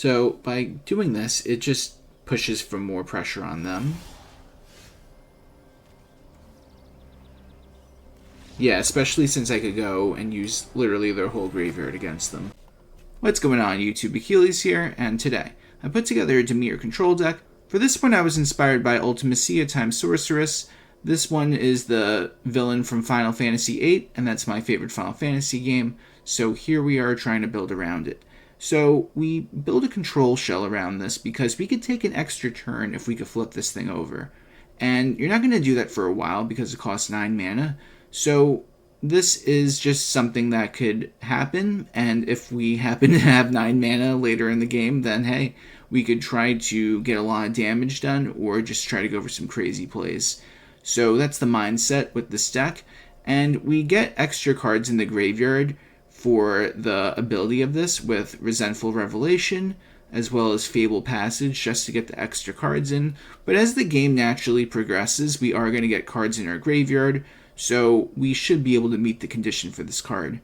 So by doing this, it just pushes for more pressure on them. Yeah, especially since I could go and use literally their whole graveyard against them. What's going on, YouTube? Achilles here, and today I put together a Dimir control deck. For this one, I was inspired by Ultimecia x Sorceress. This one is the villain from Final Fantasy VIII, and that's my favorite Final Fantasy game, so here we are trying to build around it. So we build a control shell around this because we could take an extra turn if we could flip this thing over. And you're not going to do that for a while because it costs 9 mana, so this is just something that could happen, and if we happen to have 9 mana later in the game, then hey, we could try to get a lot of damage done, or just try to go for some crazy plays. So that's the mindset with this deck, and we get extra cards in the graveyard for the ability of this with Resentful Revelation, as well as Fabled Passage, just to get the extra cards in. But as the game naturally progresses, we are going to get cards in our graveyard, so we should be able to meet the condition for this card.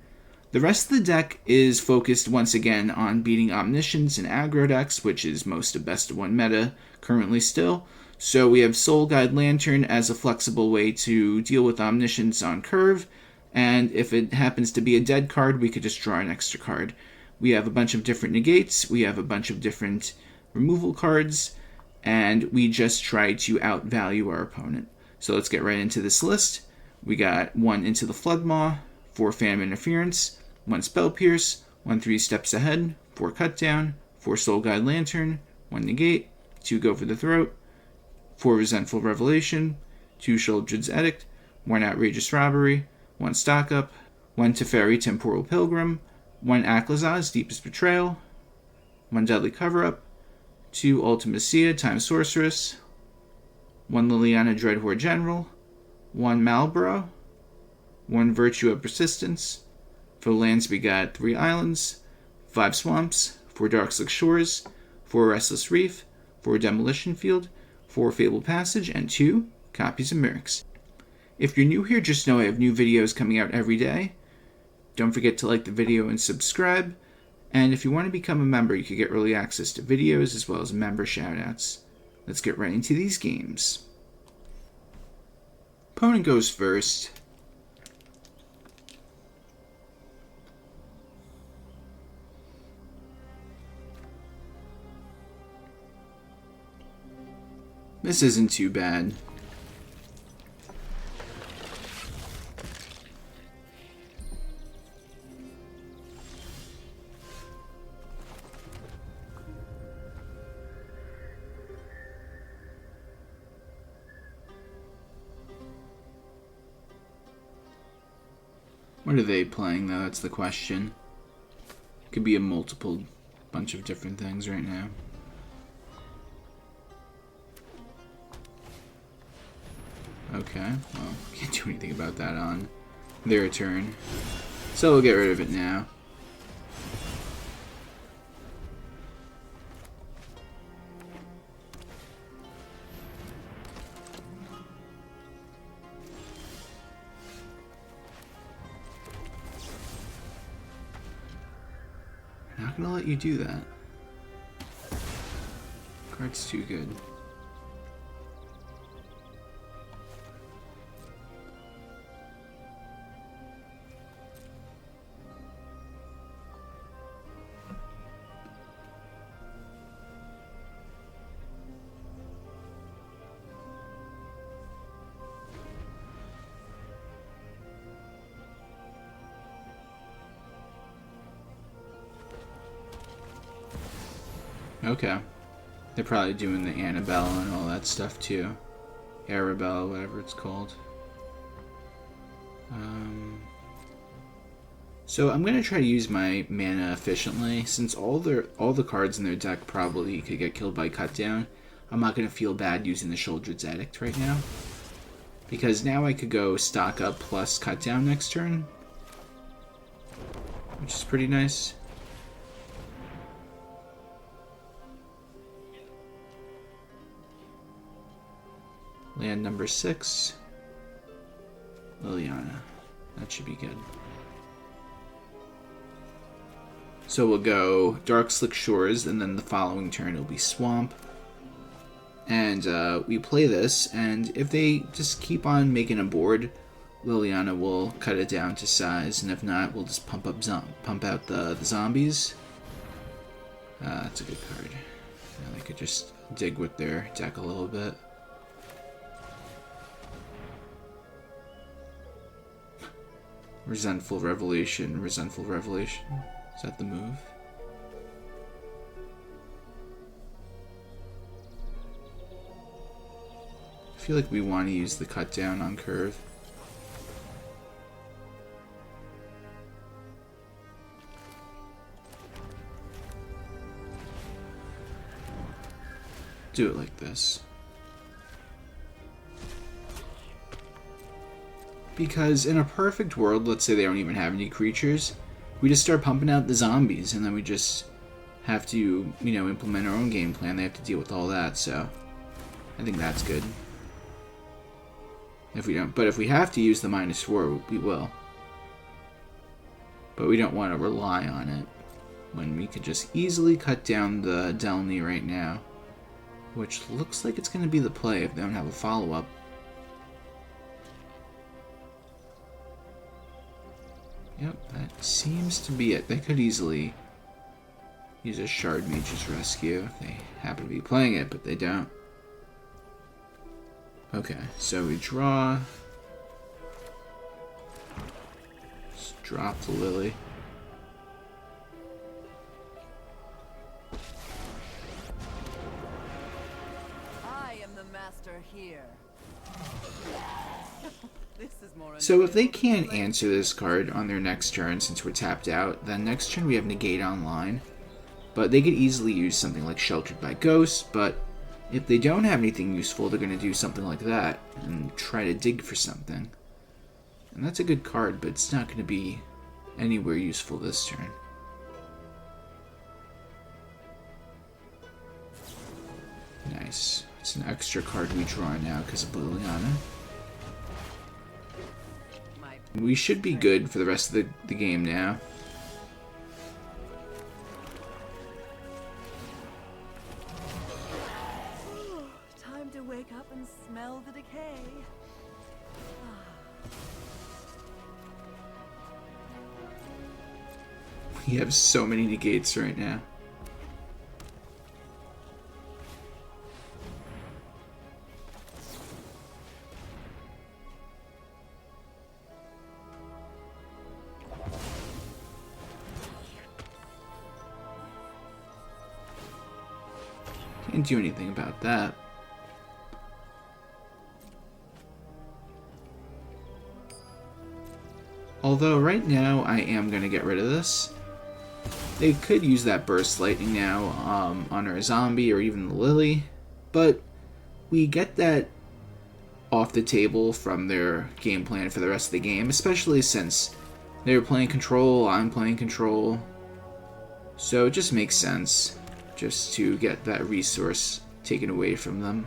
The rest of the deck is focused once again on beating Omniscience and aggro decks, which is most of best of one meta currently still. So we have Soul Guide Lantern as a flexible way to deal with Omniscience on curve, and if it happens to be a dead card, we could just draw an extra card. We have a bunch of different negates, we have a bunch of different removal cards, and we just try to outvalue our opponent. So let's get right into this list. We got 1 Into the Flood Maw, 4 Phantom Interference, 1 Spell Pierce, 1 3 Steps Ahead, 4 Cut Down, 4 Soul Guide Lantern, 1 Negate, 2 Go for the Throat, 4 Resentful Revelation, 2 Sheoldred's Edict, 1 Outrageous Robbery, 1 Stock Up, 1 Teferi Temporal Pilgrim, 1 Aclazotz Deepest Betrayal, 1 Deadly Cover-Up, 2 Ultimecia x Sorceress, 1 Liliana Dreadhorde General, 1 Malboro, 1 Virtue of Persistence. For lands we got 3 Islands, 5 Swamps, 4 Darkslick Shores, 4 Restless Reef, 4 Demolition Field, 4 Fabled Passage, and 2 copies of Mirrex. If you're new here, just know I have new videos coming out every day. Don't forget to like the video and subscribe. And if you want to become a member, you can get early access to videos as well as member shoutouts. Let's get right into these games. Opponent goes first. This isn't too bad. What are they playing, though? That's the question. Could be a multiple bunch of different things right now. Okay, well, can't do anything about that on their turn. So we'll get rid of it now. I'm not gonna let you do that. Card's too good. Okay. They're probably doing the Annabelle and all that stuff too. Arabelle, whatever it's called. So I'm gonna try to use my mana efficiently. Since all the cards in their deck probably could get killed by cut down, I'm not gonna feel bad using the Sheoldred's Edict right now. Because now I could go stock up plus cut down next turn, which is pretty nice. Land number 6. Liliana. That should be good. So we'll go Darkslick Shores, and then the following turn it'll be Swamp. And we play this, and if they just keep on making a board, Liliana will cut it down to size, and if not, we'll just pump out the zombies. That's a good card. Yeah, they could just dig with their deck a little bit. Resentful Revelation. Resentful Revelation. Is that the move? I feel like we want to use the cut down on curve. Do it like this. Because in a perfect world, let's say they don't even have any creatures, we just start pumping out the zombies, and then we just have to, you know, implement our own game plan. They have to deal with all that, so I think that's good. If we don't, but if we have to use the -4, we will. But we don't want to rely on it when we could just easily cut down the Delny right now, which looks like it's going to be the play if they don't have a follow-up. Yep, that seems to be it. They could easily use a Shard Mage's Rescue if they happen to be playing it, but they don't. Okay, so we draw. Just drop the Lily. I am the master here. This is more. So if they can't answer this card on their next turn, since we're tapped out, then next turn we have Negate online. But they could easily use something like Sheltered by Ghosts, but if they don't have anything useful, they're going to do something like that and try to dig for something. And that's a good card, but it's not going to be anywhere useful this turn. Nice. It's an extra card we draw now because of Liliana. We should be good for the rest of the game now. Time to wake up and smell the decay. We have so many negates right now. Can't do anything about that. Although right now I am going to get rid of this. They could use that Burst Lightning now on our zombie or even the Lily, but we get that off the table from their game plan for the rest of the game, especially since they're playing control, I'm playing control. So it just makes sense just to get that resource taken away from them.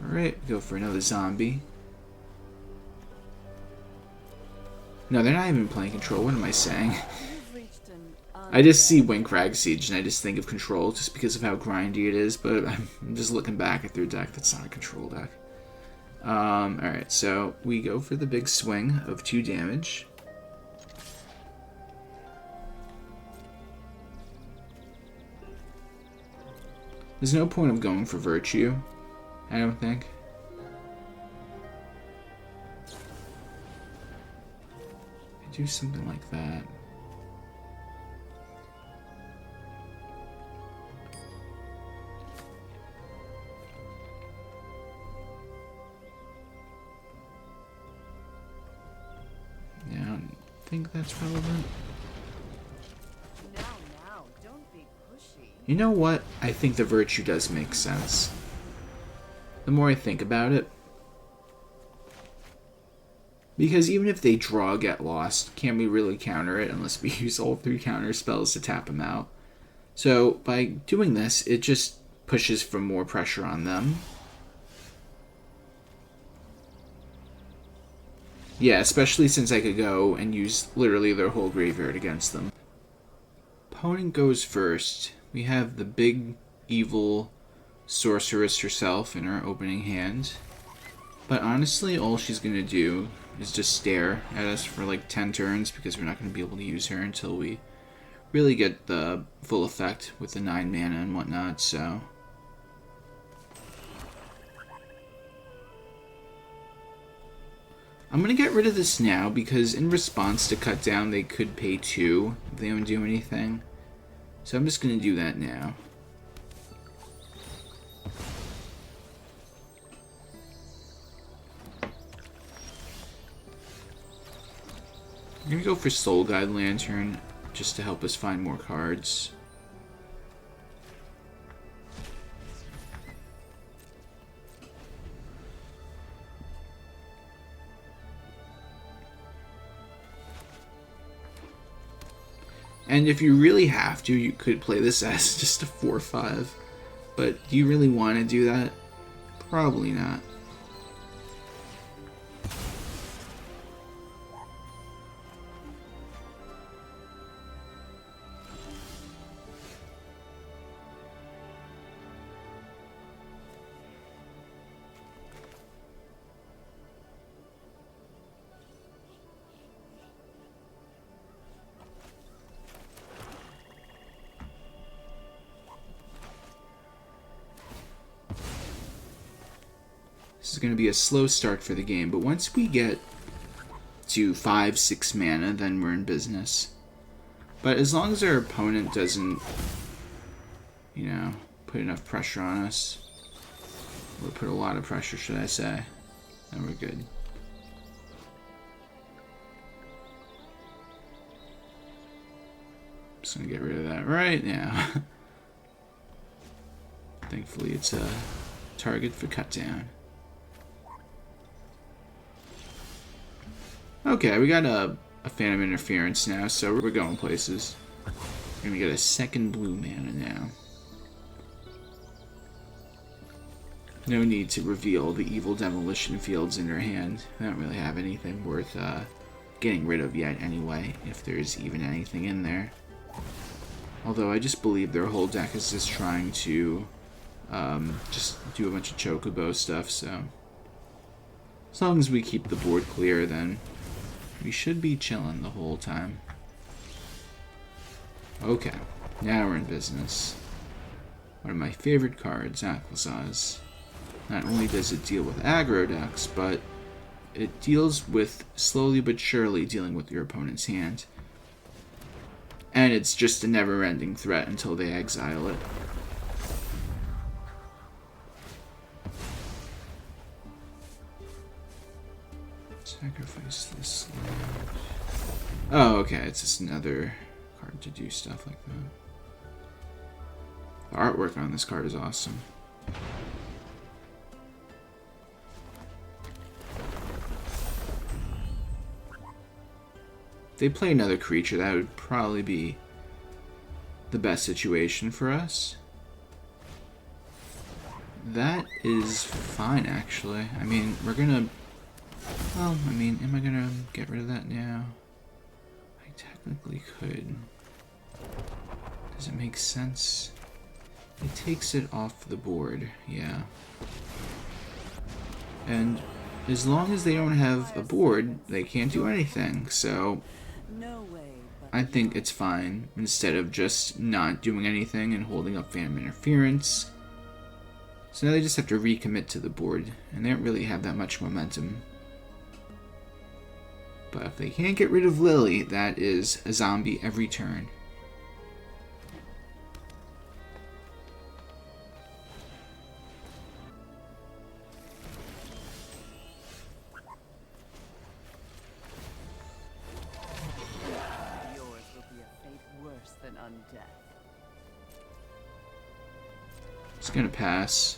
Alright, go for another zombie. No, they're not even playing control. What am I saying? I just see Winkrag Siege and I just think of control just because of how grindy it is, but I'm just looking back at their deck. That's not a control deck. Alright, so we go for the big swing of 2 damage. There's no point of going for Virtue, I don't think. Do something like that. Yeah, I don't think that's relevant. Now, don't be pushy. You know what? I think the Virtue does make sense. The more I think about it. Because even if they draw Get Lost, can we really counter it unless we use all 3 counter spells to tap them out? So by doing this, it just pushes for more pressure on them. Yeah, especially since I could go and use literally their whole graveyard against them. Opponent goes first. We have the big, evil Sorceress herself in her opening hand. But honestly, all she's going to do is just stare at us for like 10 turns because we're not going to be able to use her until we really get the full effect with the 9 mana and whatnot, so... I'm going to get rid of this now because in response to cut down they could pay 2 if they don't do anything. So I'm just going to do that now. I'm going to go for Soul Guide Lantern just to help us find more cards. And if you really have to, you could play this as just a 4/5. But do you really want to do that? Probably not. This is going to be a slow start for the game, but once we get to 5-6 mana, then we're in business. But as long as our opponent doesn't, you know, put enough pressure on us, or put a lot of pressure, should I say, then we're good. Just going to get rid of that right now. Thankfully, it's a target for cut down. Okay, we got a Phantom Interference now, so we're going places. We're gonna get a second blue mana now. No need to reveal the evil Demolition Fields in her hand. I don't really have anything worth getting rid of yet anyway, if there's even anything in there. Although I just believe their whole deck is just trying to just do a bunch of Chocobo stuff, so... As long as we keep the board clear, then we should be chilling the whole time. Okay, now we're in business. One of my favorite cards, Aclazotz. Not only does it deal with aggro decks, but it deals with slowly but surely dealing with your opponent's hand. And it's just a never-ending threat until they exile it. Sacrifice this land. Oh, okay, it's just another card to do stuff like that. The artwork on this card is awesome. If they play another creature, that would probably be the best situation for us. That is fine, actually. I mean, we're gonna... Well, I mean, am I gonna get rid of that now? I technically could. Does it make sense? It takes it off the board, yeah. And as long as they don't have a board, they can't do anything, so I think it's fine instead of just not doing anything and holding up Phantom Interference. So now they just have to recommit to the board, and they don't really have that much momentum. But if they can't get rid of Lily, that is a zombie every turn. Yours will be a fate worse than undeath. It's gonna pass.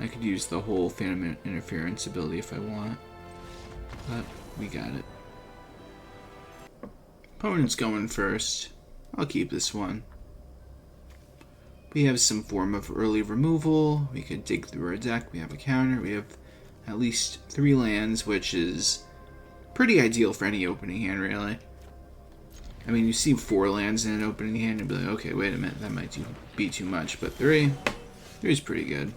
I could use the whole Phantom Interference ability if I want. But we got it. Opponent's going first. I'll keep this one. We have some form of early removal. We could dig through our deck. We have a counter. We have at least 3 lands, which is pretty ideal for any opening hand, really. I mean, you see 4 lands in an opening hand and be like, okay, wait a minute, that might be too much, but 3 is pretty good.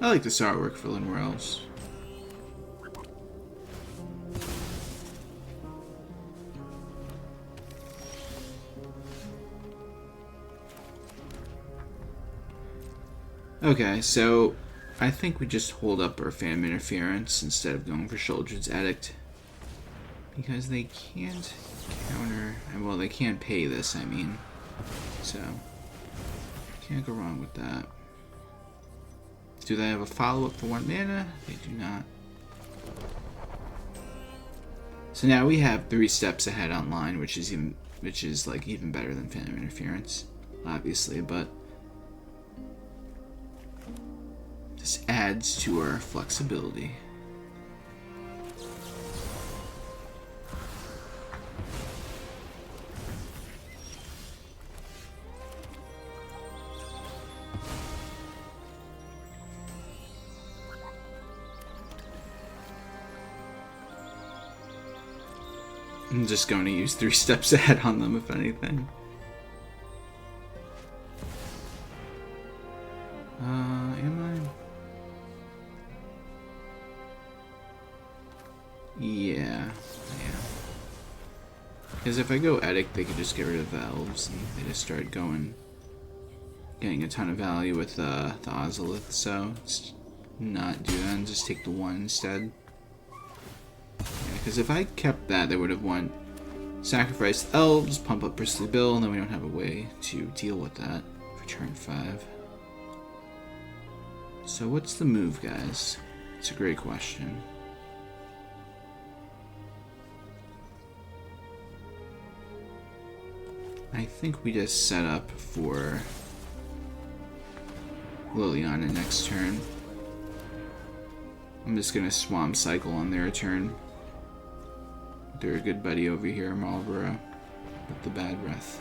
I like this artwork for Lynn Wells. Okay, so I think we just hold up our Phantom Interference instead of going for Sheoldred's Edict. Because they can't counter... Well, they can't pay this, I mean. So, can't go wrong with that. Do they have a follow-up for 1 mana? They do not. So now we have 3 steps ahead online, which is like even better than Phantom Interference, obviously, but this adds to our flexibility. I'm just going to use 3 steps ahead on them, if anything. Am I? Yeah. Because if I go Edict, they could just get rid of the elves, and they just start getting a ton of value with the Ozolith, so let's not do that and just take the 1 instead. Because if I kept that, they would have won sacrifice elves, pump up Bristly Bill, and then we don't have a way to deal with that for turn 5. So what's the move, guys? It's a great question. I think we just set up for Liliana next turn. I'm just going to Swamp Cycle on their turn. They're a good buddy over here, Malboro, with the bad breath.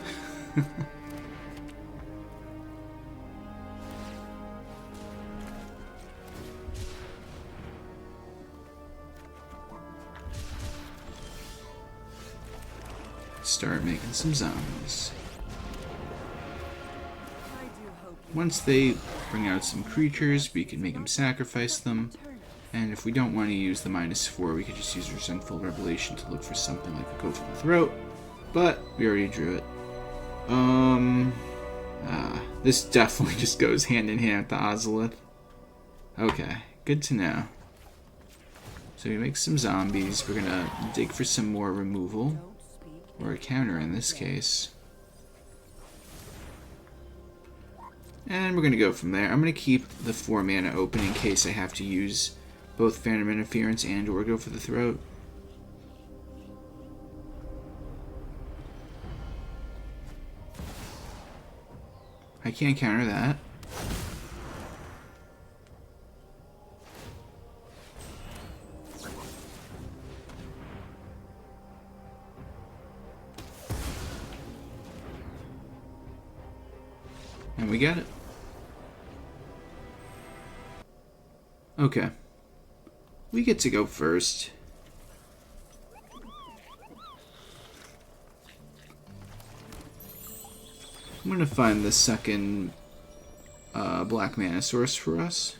Start making some zombies. Once they bring out some creatures, we can make them sacrifice them. And if we don't want to use the -4, we could just use Resentful Revelation to look for something like a Go for the Throat. But we already drew it. This definitely just goes hand in hand with the Ozolith. Okay, good to know. So we make some zombies. We're gonna dig for some more removal. Or a counter in this case. And we're gonna go from there. I'm gonna keep the 4 mana open in case I have to use both Phantom Interference and or Go for the Throat. I can't counter that. And we got it. Okay. We get to go first. I'm going to find the second black mana source for us.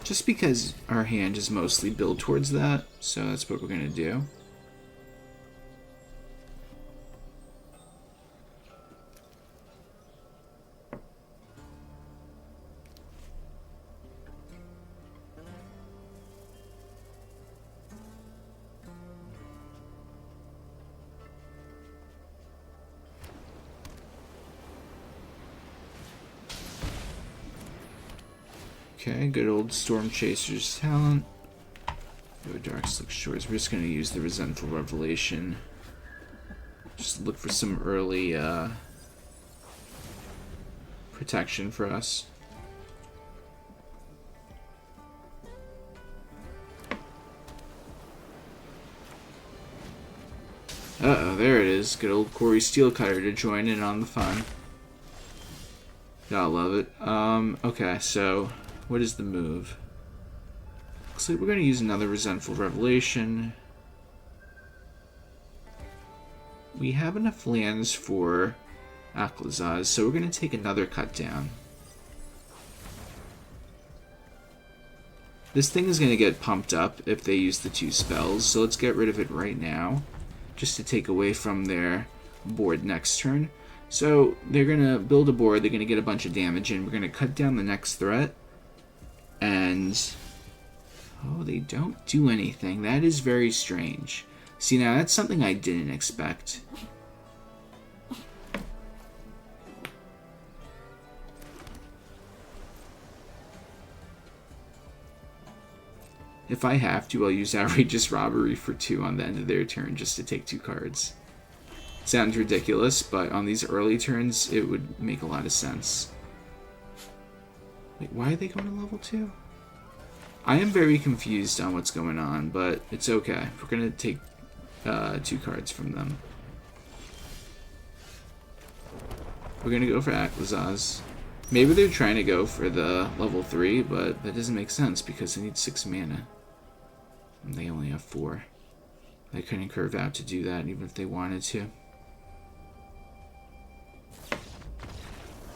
Just because our hand is mostly built towards that, so that's what we're going to do. Okay, good old Storm Chaser's talent. Go Darkslick Shores. We're just going to use the Resentful Revelation. Just look for some early protection for us. Uh-oh, there it is. Good old Corey Steelcutter to join in on the fun. Gotta love it. Okay, so what is the move? Looks like we're gonna use another Resentful Revelation. We have enough lands for Aclazotz, so we're gonna take another cut down. This thing is gonna get pumped up if they use the 2 spells, so let's get rid of it right now, just to take away from their board next turn. So they're going to build a board, they're going to get a bunch of damage in, we're going to cut down the next threat, and oh, they don't do anything. That is very strange. See, now that's something I didn't expect. If I have to, I'll use Outrageous Robbery for 2 on the end of their turn just to take 2 cards. Sounds ridiculous, but on these early turns, it would make a lot of sense. Wait, why are they going to level 2? I am very confused on what's going on, but it's okay. We're going to take 2 cards from them. We're going to go for Aclazotz. Maybe they're trying to go for the level 3, but that doesn't make sense because they need 6 mana. And they only have 4. They couldn't curve out to do that even if they wanted to.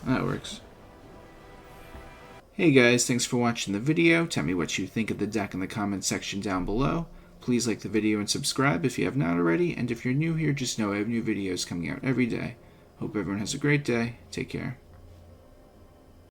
That works. Hey guys, thanks for watching the video. Tell me what you think of the deck in the comments section down below. Please like the video and subscribe if you have not already. And if you're new here, just know I have new videos coming out every day. Hope everyone has a great day. Take care.